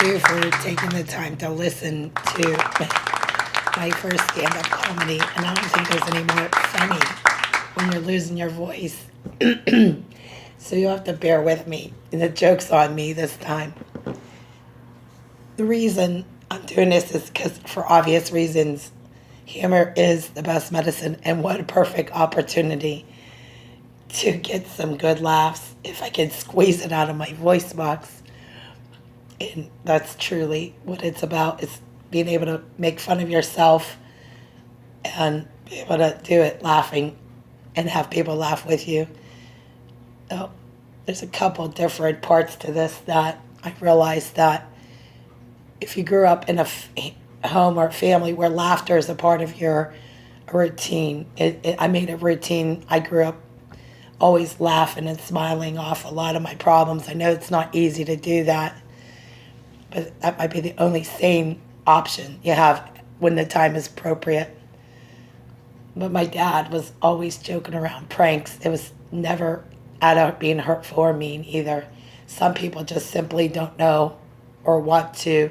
you for taking the time to listen to my first stand-up comedy. And I don't think there's any more funny when you're losing your voice. So you'll have to bear with me. The joke's on me this time. The reason I'm doing this is because, for obvious reasons, humor is the best medicine, and what a perfect opportunity to get some good laughs if I can squeeze it out of my voice box. And that's truly what it's about, is being able to make fun of yourself and be able to do it laughing and have people laugh with you. Oh, there's a couple different parts to this that I realized that if you grew up in a home or family where laughter is a part of your routine, I made a routine. I grew up always laughing and smiling off a lot of my problems. I know it's not easy to do that, but that might be the only sane option you have when the time is appropriate. But my dad was always joking around pranks. It was never out being hurtful or mean either. Some people just simply don't know or want to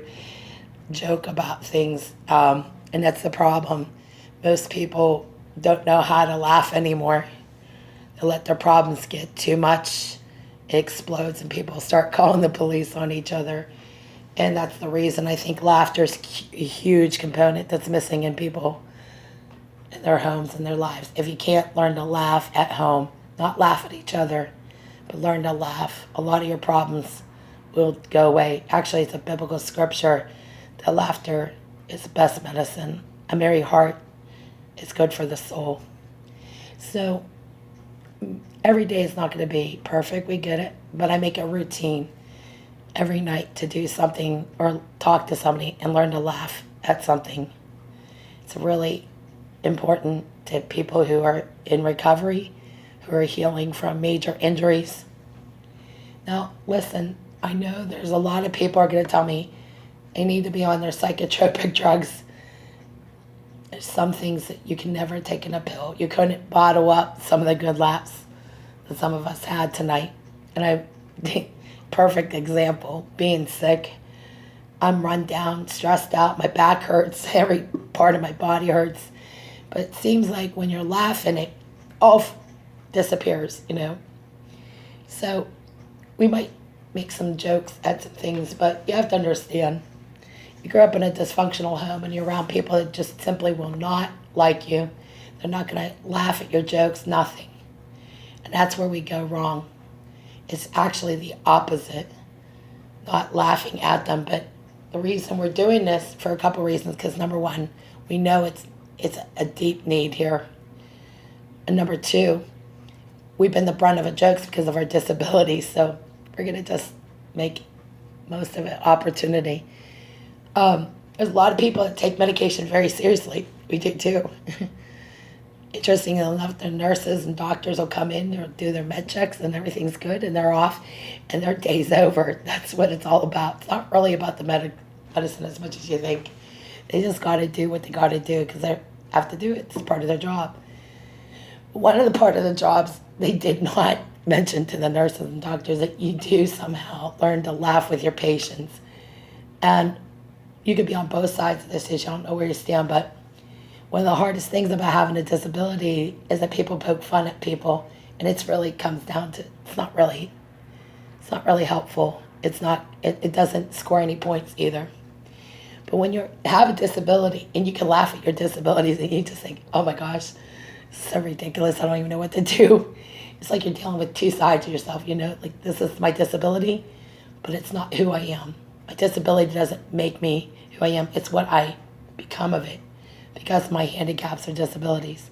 joke about things, and that's the problem. Most people don't know how to laugh anymore. They let their problems get too much. It explodes and people start calling the police on each other. And that's the reason I think laughter is a huge component that's missing in people, in their homes and their lives. If you can't learn to laugh at home, not laugh at each other, but learn to laugh, a lot of your problems will go away. Actually, it's a biblical scripture that laughter is the best medicine. A merry heart is good for the soul. So every day is not going to be perfect, we get it, but I make a routine every night to do something or talk to somebody and learn to laugh at something. It's really important to people who are in recovery, who are healing from major injuries. Now, listen, I know there's a lot of people are going to tell me they need to be on their psychotropic drugs. There's some things that you can never take in a pill. You couldn't bottle up some of the good laughs that some of us had tonight. And perfect example, being sick. I'm run down, stressed out, my back hurts, every part of my body hurts. But it seems like when you're laughing, it all disappears, So we might make some jokes at some things, but you have to understand, you grew up in a dysfunctional home and you're around people that just simply will not like you. They're not going to laugh at your jokes, nothing. And that's where we go wrong. It's actually the opposite, not laughing at them. But the reason we're doing this, for a couple reasons, because number one, we know it's a deep need here. And number two, we've been the brunt of the jokes because of our disabilities, so we're going to just make most of it opportunity. There's a lot of people that take medication very seriously. We do too. Interestingly enough, the nurses and doctors will come in, they'll do their med checks and everything's good and they're off and their day's over. That's what it's all about. It's not really about the medicine as much as you think. They just got to do what they got to do because they have to do it. It's part of their job. One of the part of the jobs they did not mention to the nurses and doctors that you do somehow learn to laugh with your patients. And you could be on both sides of this issue. I don't know where you stand, but one of the hardest things about having a disability is that people poke fun at people, and it's really comes down to it's not really helpful. It doesn't score any points either. But when you have a disability and you can laugh at your disabilities and you just think, oh my gosh, it's so ridiculous, I don't even know what to do. It's like you're dealing with two sides of yourself, like this is my disability, but it's not who I am. My disability doesn't make me who I am. It's what I become of it because of my handicaps or disabilities.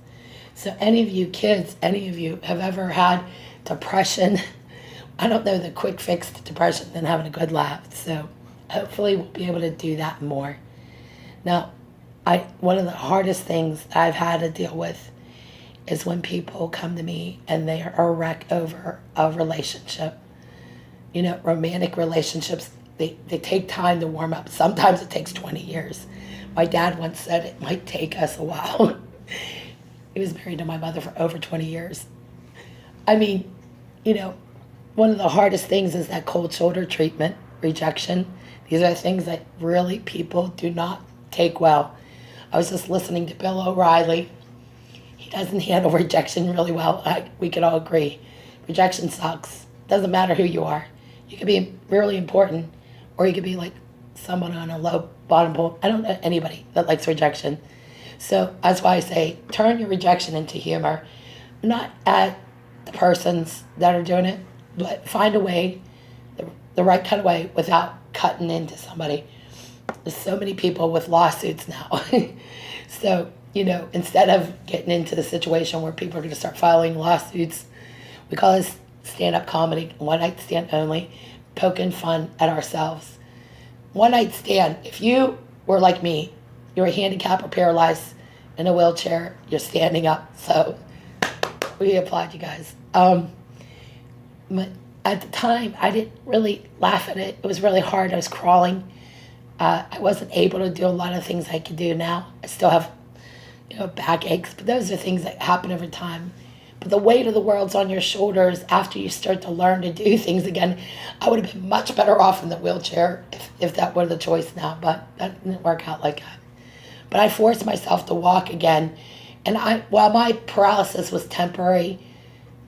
So any of you kids, any of you have ever had depression, I don't know the quick fix to depression than having a good laugh. So hopefully we'll be able to do that more. Now, one of the hardest things I've had to deal with is when people come to me and they are a wreck over a relationship. Romantic relationships, they take time to warm up. Sometimes it takes 20 years. My dad once said it might take us a while. He was married to my mother for over 20 years. I mean, one of the hardest things is that cold shoulder treatment, rejection. These are things that really people do not take well. I was just listening to Bill O'Reilly. He doesn't handle rejection really well. We could all agree. Rejection sucks. Doesn't matter who you are. You could be really important, or you could be like someone on a low bottom pole. I don't know anybody that likes rejection. So that's why I say turn your rejection into humor. Not at the persons that are doing it, but find a way, the right kind of way, without cutting into somebody. There's so many people with lawsuits now. So, instead of getting into the situation where people are going to start filing lawsuits, we call this stand-up comedy, one night stand only, poking fun at ourselves. One night stand, if you were like me, you're handicapped or paralyzed in a wheelchair, you're standing up. So we applaud you guys. But at the time, I didn't really laugh at it. It was really hard. I was crawling. I wasn't able to do a lot of things I could do now. I still have, back aches, but those are things that happen over time. But the weight of the world's on your shoulders after you start to learn to do things again. I would have been much better off in the wheelchair if that were the choice now, but that didn't work out like that. But I forced myself to walk again. And while my paralysis was temporary,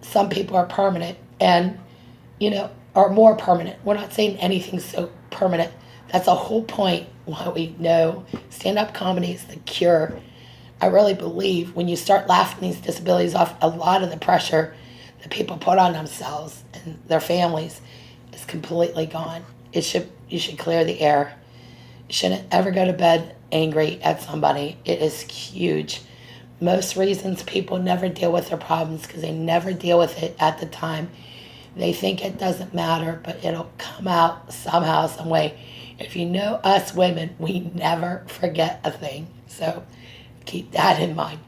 some people are permanent and, are more permanent. We're not saying anything's so permanent. That's the whole point why we know stand-up comedy is the cure. I really believe when you start laughing these disabilities off, a lot of the pressure that people put on themselves and their families is completely gone. You should clear the air. You shouldn't ever go to bed angry at somebody. It is huge. Most reasons people never deal with their problems because they never deal with it at the time. They think it doesn't matter, but it'll come out somehow, some way. If you know us women, we never forget a thing. So keep that in mind.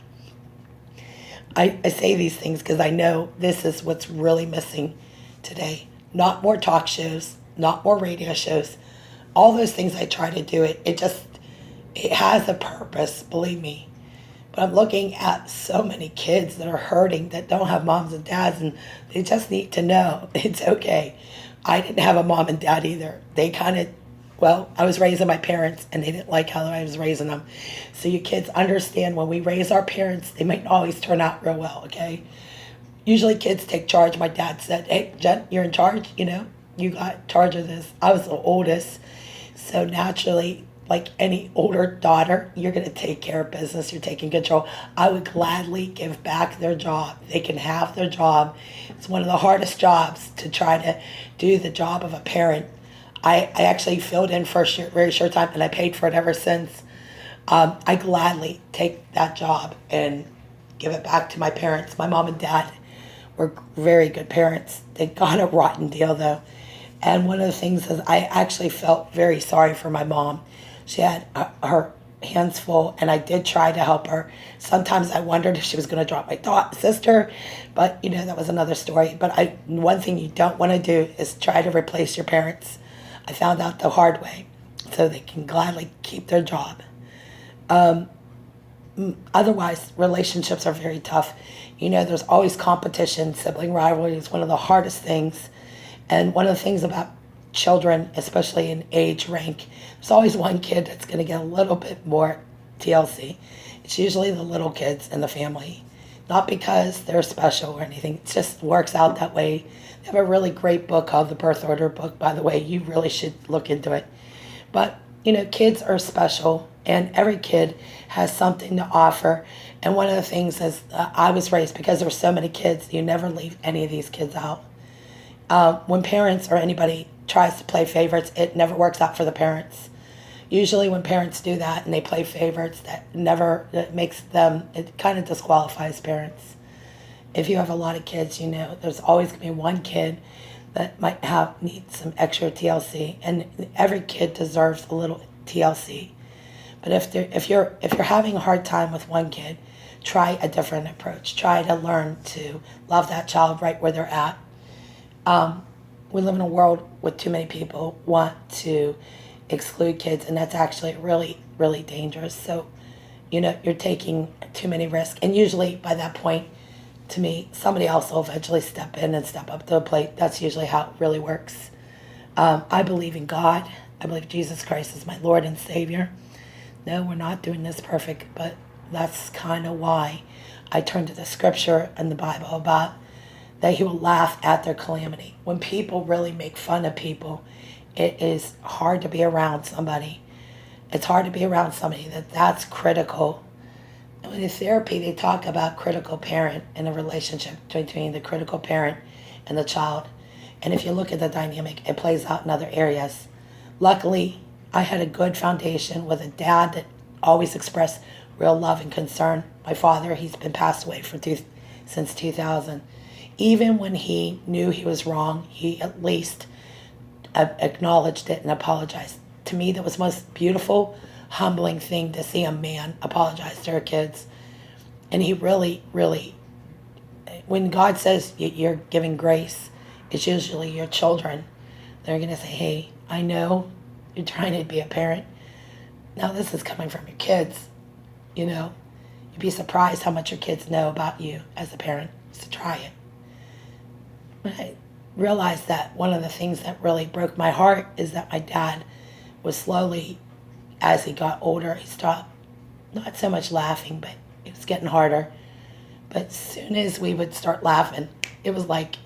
I say these things because I know this is what's really missing today. Not more talk shows, not more radio shows. All those things I try to do, it has a purpose, believe me. But I'm looking at so many kids that are hurting, that don't have moms and dads, and they just need to know it's okay. I didn't have a mom and dad either. They I was raising my parents, and they didn't like how I was raising them. So you kids understand when we raise our parents, they might not always turn out real well, okay? Usually kids take charge. My dad said, hey, Jen, you're in charge, you got charge of this. I was the oldest. So naturally, like any older daughter, you're going to take care of business. You're taking control. I would gladly give back their job. They can have their job. It's one of the hardest jobs to try to do the job of a parent. I actually filled in for a very short time, and I paid for it ever since. I gladly take that job and give it back to my parents. My mom and dad were very good parents. They got a rotten deal, though. And one of the things is I actually felt very sorry for my mom. She had her hands full, and I did try to help her. Sometimes I wondered if she was going to drop my sister, but, that was another story. But one thing you don't want to do is try to replace your parents. I found out the hard way, so they can gladly keep their job. Otherwise, relationships are very tough. There's always competition. Sibling rivalry is one of the hardest things. And one of the things about children, especially in age rank, there's always one kid that's going to get a little bit more TLC. It's usually the little kids in the family. Not because they're special or anything. It just works out that way. They have a really great book called The Birth Order book, by the way. You really should look into it. But, kids are special, and every kid has something to offer. And one of the things is I was raised, because there were so many kids, you never leave any of these kids out. When parents or anybody tries to play favorites, it never works out for the parents. Usually when parents do that and they play favorites, it kind of disqualifies parents. If you have a lot of kids, there's always going to be one kid that might need some extra TLC, and every kid deserves a little TLC. But if you're having a hard time with one kid, try a different approach. Try to learn to love that child right where they're at. We live in a world with too many people want to exclude kids, and that's actually really, really dangerous. So, you're taking too many risks. And usually by that point, to me, somebody else will eventually step in and step up to the plate. That's usually how it really works. I believe in God. I believe Jesus Christ is my Lord and Savior. No, we're not doing this perfect, but that's kind of why I turn to the scripture and the Bible about that he will laugh at their calamity. When people really make fun of people, it is hard to be around somebody. It's hard to be around somebody that's critical. And in therapy, they talk about critical parent and a relationship between the critical parent and the child. And if you look at the dynamic, it plays out in other areas. Luckily, I had a good foundation with a dad that always expressed real love and concern. My father, he's been passed away since 2000. Even when he knew he was wrong, he at least acknowledged it and apologized. To me, that was the most beautiful, humbling thing to see a man apologize to her kids. And he really, really, when God says you're giving grace, it's usually your children. They're going to say, hey, I know you're trying to be a parent. Now this is coming from your kids. You know, you'd be surprised how much your kids know about you as a parent. So try it. I realized that one of the things that really broke my heart is that my dad was slowly, as he got older, he stopped not so much laughing, but it was getting harder. But as soon as we would start laughing, it was like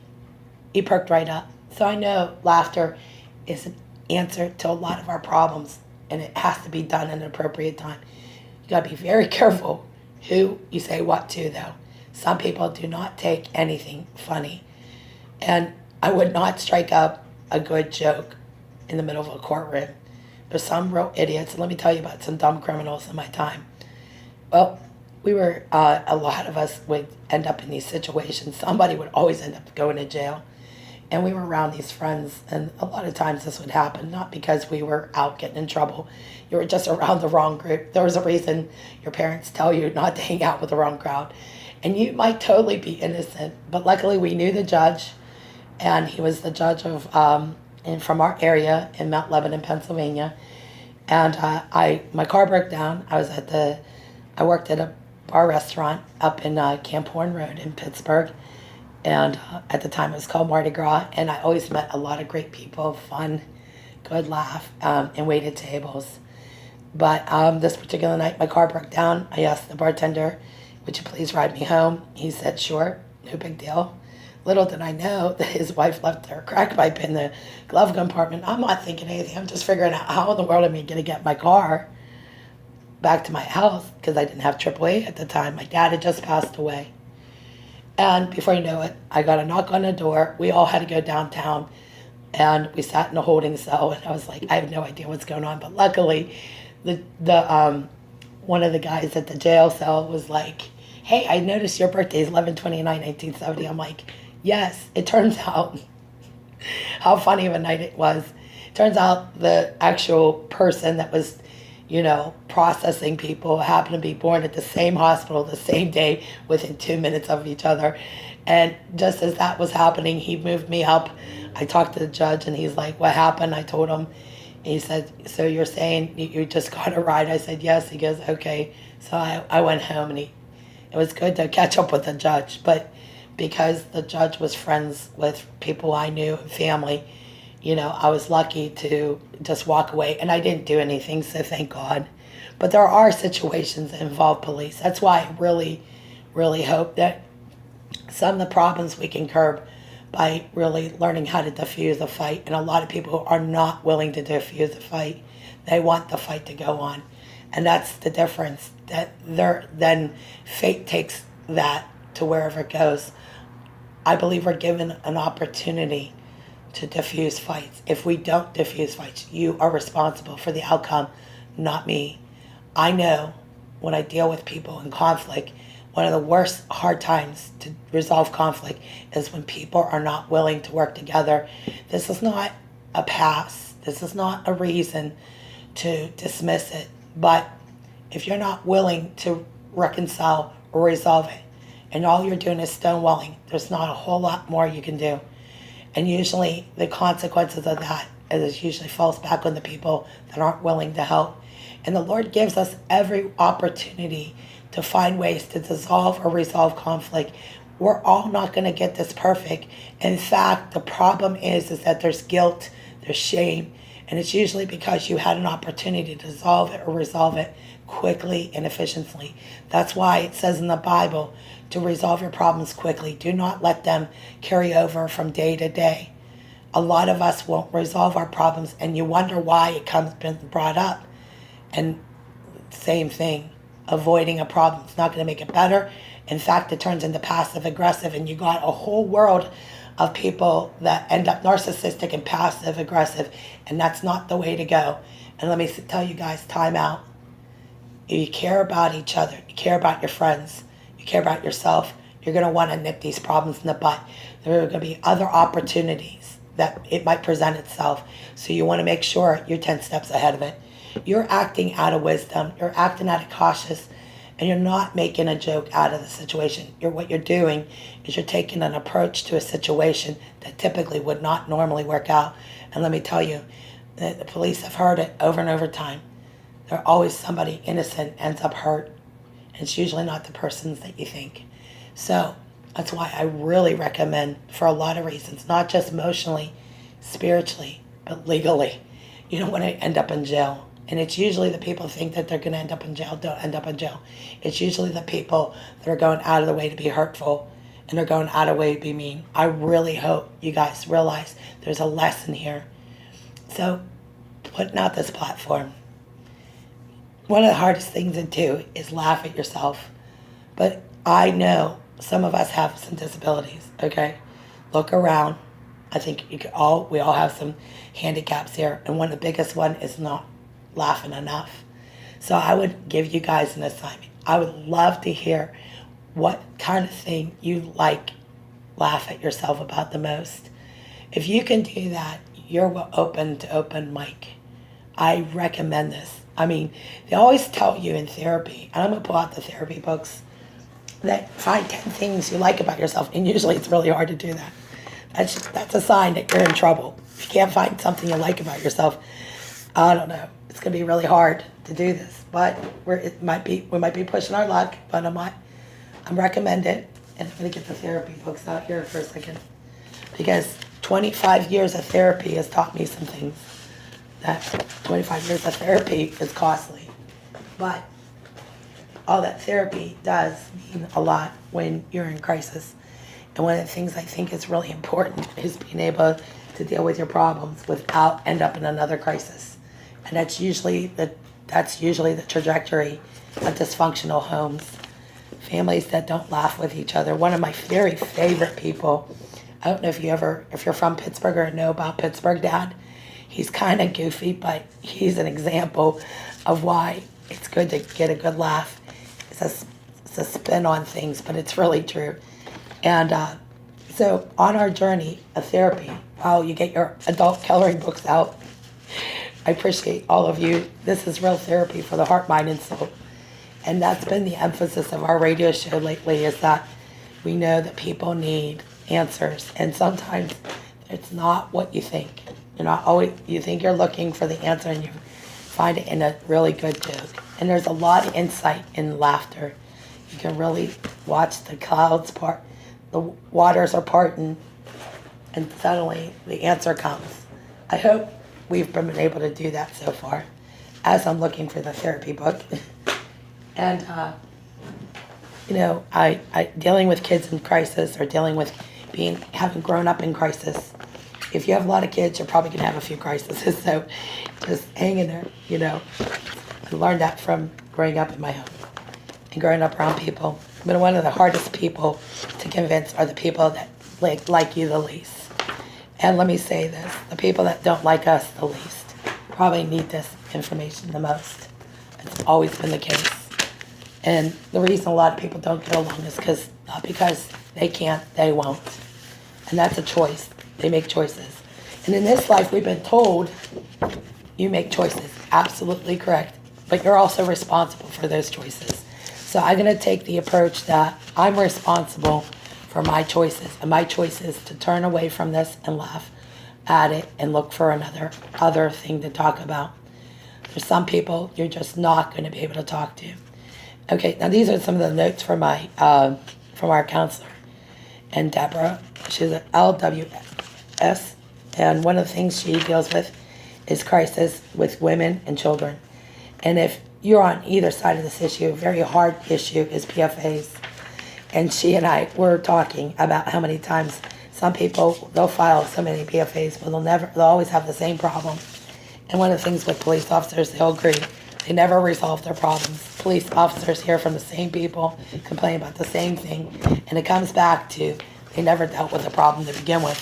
he perked right up. So I know laughter is an answer to a lot of our problems, and it has to be done at an appropriate time. You got to be very careful who you say what to, though. Some people do not take anything funny. And I would not strike up a good joke in the middle of a courtroom. There's some real idiots. Let me tell you about some dumb criminals in my time. Well, a lot of us would end up in these situations. Somebody would always end up going to jail. And we were around these friends, and a lot of times this would happen, not because we were out getting in trouble. You were just around the wrong group. There was a reason your parents tell you not to hang out with the wrong crowd. And you might totally be innocent, but luckily we knew the judge, and he was the judge of and from our area in Mount Lebanon, Pennsylvania. And my car broke down. I worked at a bar restaurant up in Camp Horn Road in Pittsburgh. And at the time it was called Mardi Gras. And I always met a lot of great people, fun, good laugh, and waited tables. But this particular night, my car broke down. I asked the bartender, would you please ride me home? He said, sure, no big deal. Little did I know that his wife left her crack pipe in the glove compartment. I'm not thinking anything. I'm just figuring out how in the world am I going to get my car back to my house, because I didn't have AAA at the time. My dad had just passed away. And before you know it, I got a knock on the door. We all had to go downtown, and we sat in a holding cell, and I was like, I have no idea what's going on. But luckily, the one of the guys at the jail cell was like, hey, I noticed your birthday is 11/29/1970. I'm like, yes. It turns out, how funny of a night it was. It turns out the actual person that was, processing people happened to be born at the same hospital the same day within 2 minutes of each other. And just as that was happening, he moved me up. I talked to the judge, and he's like, what happened? I told him. He said, so you're saying you just got a ride? I said, yes. He goes, okay. So I went home, and it was good to catch up with the judge. But because the judge was friends with people I knew and family, I was lucky to just walk away. And I didn't do anything, so thank God. But there are situations that involve police. That's why I really, really hope that some of the problems we can curb by really learning how to diffuse a fight. And a lot of people are not willing to diffuse a fight. They want the fight to go on. And that's the difference. Then fate takes that to wherever it goes. I believe we're given an opportunity to diffuse fights. If we don't diffuse fights, you are responsible for the outcome, not me. I know when I deal with people in conflict, one of the worst hard times to resolve conflict is when people are not willing to work together. This is not a pass. This is not a reason to dismiss it. But if you're not willing to reconcile or resolve it, and all you're doing is stonewalling, there's not a whole lot more you can do. And usually the consequences of that is usually falls back on the people that aren't willing to help. And the Lord gives us every opportunity to find ways to dissolve or resolve conflict. We're all not going to get this perfect. In fact, the problem is that there's guilt, there's shame, And it's usually because you had an opportunity to solve it or resolve it quickly and efficiently. That's why it says in the Bible to resolve your problems quickly. Do not let them carry over from day to day. A lot of us won't resolve our problems, and you wonder why it comes been brought up. And same thing, avoiding a problem. It's not going to make it better. In fact, it turns into passive aggressive, and you got a whole world of people that end up narcissistic and passive aggressive, and that's not the way to go. And let me tell you guys, time out. If you care about each other, you care about your friends, you care about yourself, you're going to want to nip these problems in the butt. There are going to be other opportunities that it might present itself. So you want to make sure you're 10 steps ahead of it. You're acting out of wisdom. You're acting out of cautious, and you're not making a joke out of the situation. What you're doing is you're taking an approach to a situation that typically would not normally work out. And let me tell you, the police have heard it over and over time. There's always somebody innocent ends up hurt, and it's usually not the persons that you think. So that's why I really recommend, for a lot of reasons, not just emotionally, spiritually, but legally. You don't want to end up in jail. And it's usually the people who think that they're going to end up in jail don't end up in jail. It's usually the people that are going out of the way to be hurtful, and they're going out of the way to be mean. I really hope you guys realize there's a lesson here. So, putting out this platform, one of the hardest things to do is laugh at yourself. But I know some of us have some disabilities, okay? Look around. I think we all have some handicaps here, and one of the biggest one is not laughing enough. So I would give you guys an assignment. I would love to hear what kind of thing you laugh at yourself about the most. If you can do that, you're open to open mic. I recommend this. I mean, they always tell you in therapy, and I'm going to pull out the therapy books, that find 10 things you like about yourself, and usually it's really hard to do that. That's a sign that you're in trouble. If you can't find something you like about yourself, I don't know. It's going to be really hard to do this, but we might be pushing our luck. But I'm recommended, and I'm going to get the therapy books out here for a second, because 25 years of therapy has taught me some things. That 25 years of therapy is costly, but all that therapy does mean a lot when you're in crisis. And one of the things I think is really important is being able to deal with your problems without end up in another crisis. And that's usually the trajectory of dysfunctional homes, families that don't laugh with each other. One of my very favorite people, I don't know if you're from Pittsburgh or know about Pittsburgh Dad. He's kind of goofy, but he's an example of why it's good to get a good laugh. It's a spin on things, but it's really true. And so on our journey of therapy, while you get your adult coloring books out, I appreciate all of you. This is real therapy for the heart, mind, and soul. And that's been the emphasis of our radio show lately, is that we know that people need answers. And sometimes it's not what you think. You think you're looking for the answer, and you find it in a really good joke. And there's a lot of insight in laughter. You can really watch the clouds part, the waters are parting, and suddenly the answer comes. I hope we've been able to do that so far, as I'm looking for the therapy book. And, I dealing with kids in crisis, or dealing with having grown up in crisis. If you have a lot of kids, you're probably going to have a few crises. So just hang in there, I learned that from growing up in my home and growing up around people. But one of the hardest people to convince are the people that like you the least. And let me say this, the people that don't like us the least probably need this information the most. It's always been the case. And the reason a lot of people don't get along is not because they can't, they won't. And that's a choice. They make choices. And in this life, we've been told you make choices. Absolutely correct. But you're also responsible for those choices. So I'm going to take the approach that I'm responsible for my choices. And my choice is to turn away from this and laugh at it and look for other thing to talk about. There's some people you're just not going to be able to talk to. Okay, now these are some of the notes from our counselor. And Deborah, she's an LWS, and one of the things she deals with is crisis with women and children. And if you're on either side of this issue, a very hard issue is PFAs. And she and I were talking about how many times some people, they'll file so many PFAs, but they'll always have the same problem. And one of the things with police officers, they'll agree, they never resolve their problems. Police officers hear from the same people, complain about the same thing, and it comes back to they never dealt with the problem to begin with.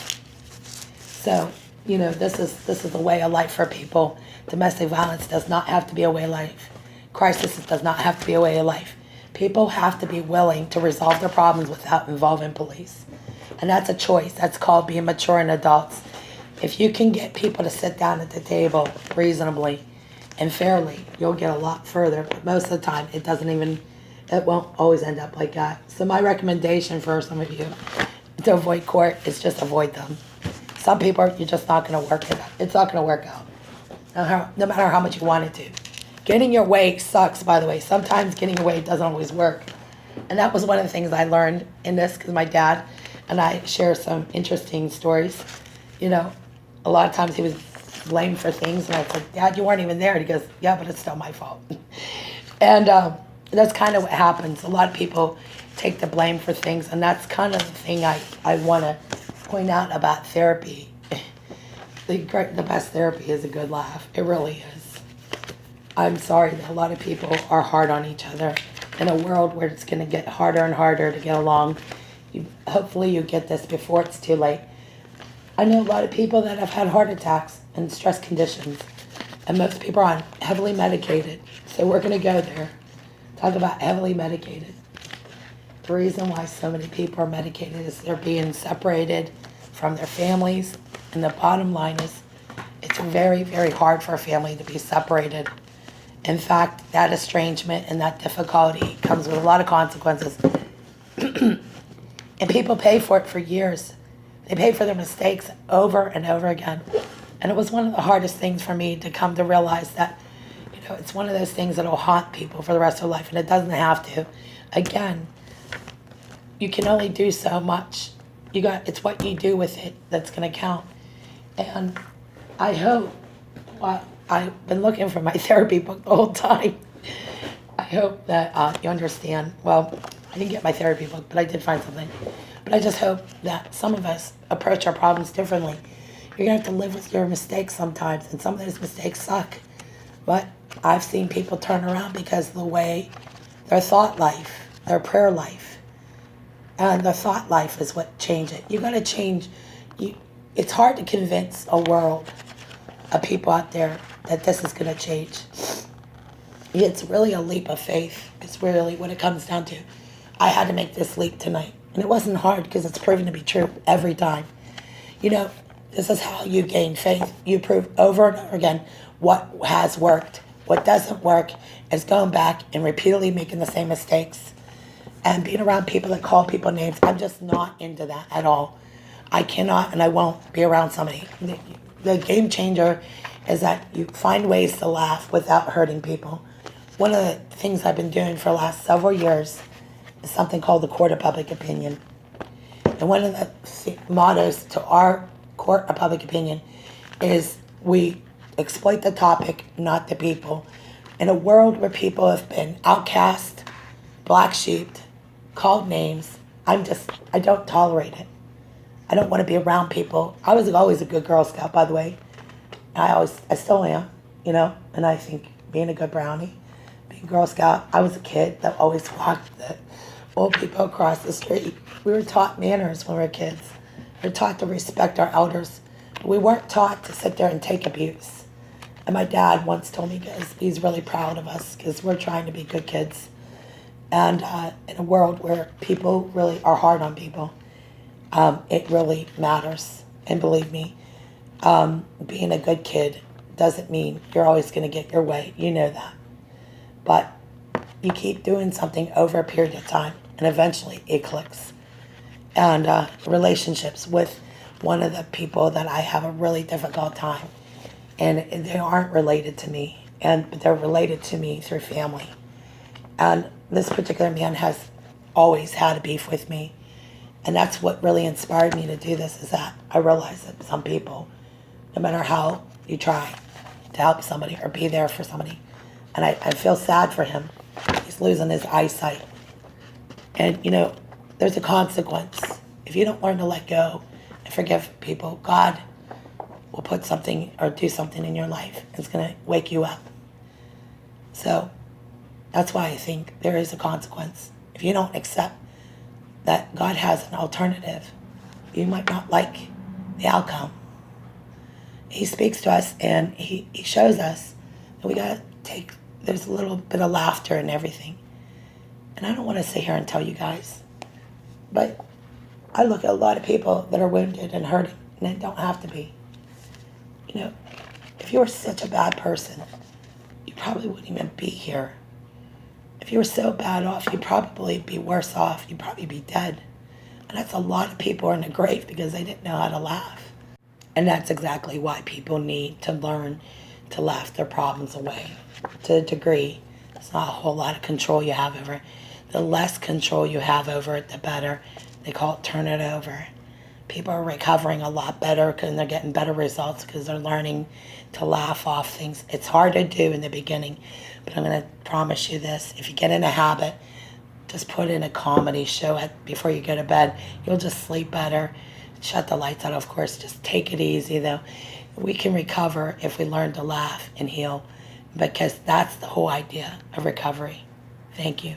So, this is a way of life for people. Domestic violence does not have to be a way of life. Crisis does not have to be a way of life. People have to be willing to resolve their problems without involving police. And that's a choice. That's called being mature and adults. If you can get people to sit down at the table reasonably and fairly, you'll get a lot further. But most of the time, it won't always end up like that. So my recommendation for some of you to avoid court is just avoid them. Some people, you're just not going to work it out. It's not going to work out, no matter how much you want it to. Getting your way sucks, by the way. Sometimes getting your way doesn't always work. And that was one of the things I learned in this, because my dad and I share some interesting stories. A lot of times he was blamed for things, and I said, Dad, you weren't even there. And he goes, yeah, but it's still my fault. And that's kind of what happens. A lot of people take the blame for things, and that's kind of the thing I want to point out about therapy. The best therapy is a good laugh. It really is. I'm sorry that a lot of people are hard on each other. In a world where it's going to get harder and harder to get along, hopefully you get this before it's too late. I know a lot of people that have had heart attacks and stress conditions, and most people are on heavily medicated. So we're going to go there. Talk about heavily medicated. The reason why so many people are medicated is they're being separated from their families. And the bottom line is, it's very, very hard for a family to be separated. In fact, that estrangement and that difficulty comes with a lot of consequences. And people pay for it for years. They pay for their mistakes over and over again. And it was one of the hardest things for me to come to realize that, it's one of those things that will haunt people for the rest of their life, and it doesn't have to. Again, you can only do so much. It's what you do with it that's going to count. And I hope, I've been looking for my therapy book the whole time. I hope that you understand. Well, I didn't get my therapy book, but I did find something. But I just hope that some of us approach our problems differently. You're going to have to live with your mistakes sometimes, and some of those mistakes suck. But I've seen people turn around because of the way their thought life, their prayer life, and their thought life is what change it. You got to change. It's hard to convince a world of people out there that this is going to change. It's really a leap of faith. It's really what it comes down to. I had to make this leap tonight. And it wasn't hard because it's proven to be true every time. This is how you gain faith. You prove over and over again what has worked. What doesn't work is going back and repeatedly making the same mistakes and being around people that call people names. I'm just not into that at all. I cannot and I won't be around somebody. The game changer is that you find ways to laugh without hurting people. One of the things I've been doing for the last several years is something called the court of public opinion. And one of the mottos to our court of public opinion is we exploit the topic, not the people. In a world where people have been outcast, black sheeped, called names, I don't tolerate it. I don't want to be around people. I was always a good Girl Scout, by the way. I still am, and I think being a good brownie, being a Girl Scout, I was a kid that always walked the old people across the street. We were taught manners when we were kids. We were taught to respect our elders. We weren't taught to sit there and take abuse. And my dad once told me, because he's really proud of us, because we're trying to be good kids. And in a world where people really are hard on people, it really matters. And believe me, being a good kid doesn't mean you're always going to get your way. You know that. But you keep doing something over a period of time, and eventually it clicks. And relationships with one of the people that I have a really difficult time, and they aren't related to me, but they're related to me through family. And this particular man has always had a beef with me. And that's what really inspired me to do this, is that I realized that some people, no matter how you try, to help somebody or be there for somebody. And I feel sad for him. He's losing his eyesight. And, there's a consequence. If you don't learn to let go and forgive people, God will put something or do something in your life. It's going to wake you up. So that's why I think there is a consequence. If you don't accept that God has an alternative, you might not like the outcome. He speaks to us and he shows us that we got to take, there's a little bit of laughter and everything. And I don't want to sit here and tell you guys, but I look at a lot of people that are wounded and hurting, and they don't have to be. If you were such a bad person, you probably wouldn't even be here. If you were so bad off, you'd probably be worse off. You'd probably be dead. And that's a lot of people in the grave because they didn't know how to laugh. And that's exactly why people need to learn to laugh their problems away. To a degree, it's not a whole lot of control you have over it. The less control you have over it, the better. They call it turn it over. People are recovering a lot better and they're getting better results because they're learning to laugh off things. It's hard to do in the beginning, but I'm going to promise you this. If you get in a habit, just put in a comedy show before you go to bed. You'll just sleep better. Shut the lights out, of course. Just take it easy, though. We can recover if we learn to laugh and heal, because that's the whole idea of recovery. Thank you.